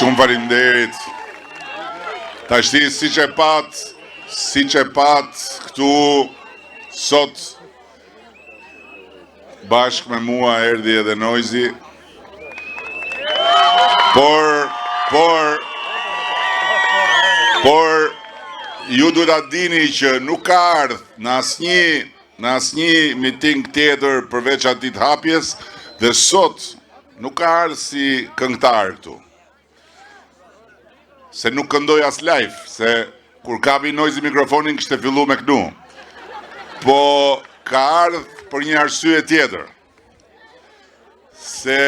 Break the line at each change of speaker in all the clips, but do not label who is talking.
Shumë faleminderit. Tashti siç e pat këtu sot bashkë me mua erdhi edhe Noizi. Por ju duhet ta dini që nuk ka ardhur në asnjë miting tjetër përveç atij të hapjes dhe sot nuk ka ardhur si këngëtar këtu. Se nuk këndoj as live, se kur kapi Noizi mikrofonin kishte fillu me kënu. Po ka ardhur për një arsye tjetër. Se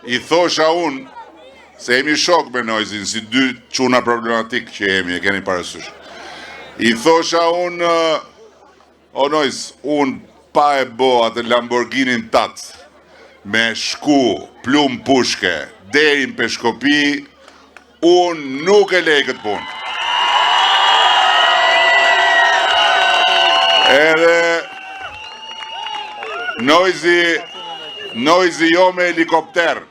i thosha unë, se jemi shok me Noizin, si dy çuna problematik që jemi, e keni parasysh. I thosha unë, o Noiz, unë pa e bo atë Lamborghinin tatë, me shku, plum pushke, deri në Peshkopi, unë nuk e lej këtë punë. Edhe Noizi jo me helikopter,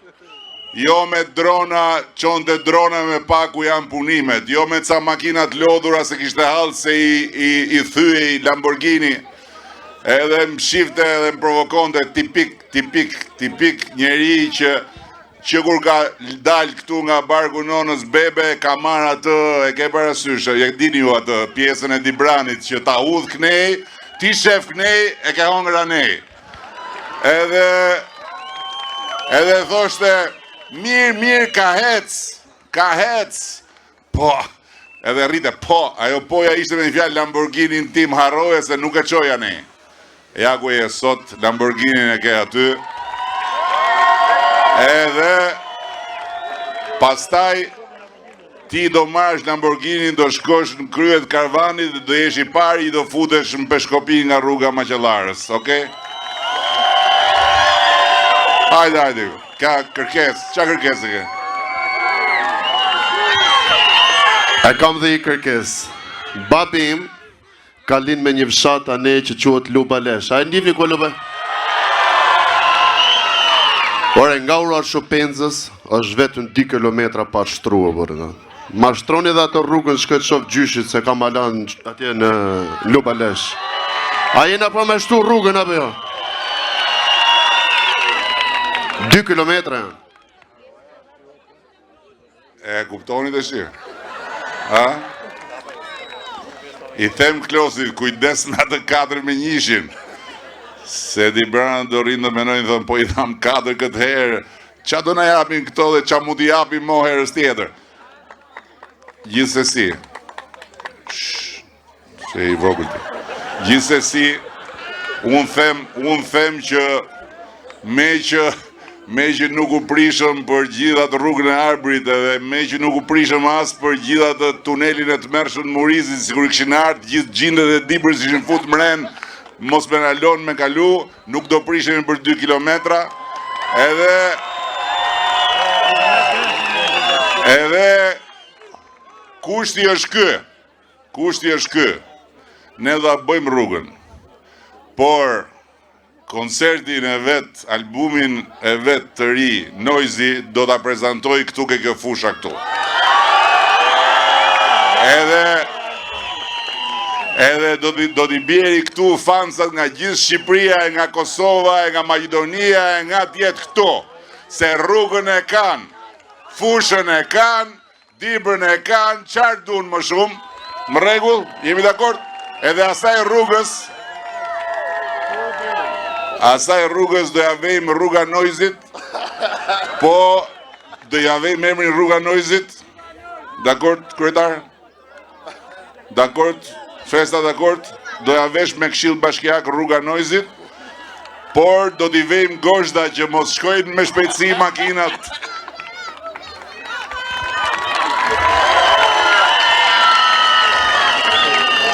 jo me drona, qonte drona me pa ku janë punimet, jo me ca makinat lodhura se kishte hallë se i thyej Lamborghini, edhe më shifte edhe më provokonte tipik njeri që kur ka dalë këtu nga barku nonës bebe, ka marrë atë, e ke parasysh, e dini ju atë pjesën e Dibranit që ta udh knej, ti shef knej, e ke hongër anej. Edhe thoshte, mirë, ka hec, po, edhe rrite, po, ajo poja ishte me një fjallë Lamborghinin tim harroje se nuk e qoja ne. Ja ku e sot, Lamborghinin e ke aty. Edhe, pastaj, ti do marrësh Lamborghinin, do shkosh në kryet karvanit, do jesh i pari, do futesh në Peshkopi nga rruga Maqellarës, okej? Hajde, ka kërkes, qa kërkes e ke?
E kam dhe i kërkes. Babi im ka lind me një fshat ane që quhet Lubalesh. A e ndihni ku Lubalesh? Ore, nga ura Shopenzës, është vetëm 2 kilometra pa shtruë, bërë. Ma shtroni dhe ato rrugën shkët shof gjyshit se kam alan atje në Lubalesh. A jena pa me shtu rrugën apo jo? 2 kilometra.
E kuptoni të shirë? I them Klosit, kujdes në atë 4-1, se Dibrana do rinë dhe menojnë, thëmë, po i tham 4 këtë herë, qa do na japin këto dhe qa mu t'i japin mo herës tjetër? Gjithsesi, që i vogël ti. Gjithsesi, unë them që me që nuk u prishëm për gjithat rrugën e Arbrit edhe me që nuk u prishëm as për gjithat tunelin e të mërshën Murizit, si kur këshin artë, gjithë gjindet e dibër si shën fut mren, mos me nalon me kalu, nuk do prishëm për 2 kilometra, edhe kushti është kë, ne dha bëjmë rrugën, por koncertin e vetë, albumin e vetë të ri, Noizi, do t'a prezentoj këtu ke kjo fusha këtu. Edhe do t'i bjeri këtu fansat nga gjithë Shqipëria, nga Kosova, nga Maqedonia, nga tjetë këtu. Se rrugën e kanë, fushën e kanë, dibrën e kanë, qartë dunë më shumë, më rregull, jemi dakord? Edhe asaj rrugës do ja vejmë rruga Noizit, po do ja vejmë emrin rruga Noizit, dakord, kryetar? Dakord, festa dakord, do ja vesh me këshill bashkiak rruga Noizit, por do t'i vejmë goshda që mos shkojnë me shpejtësi makinat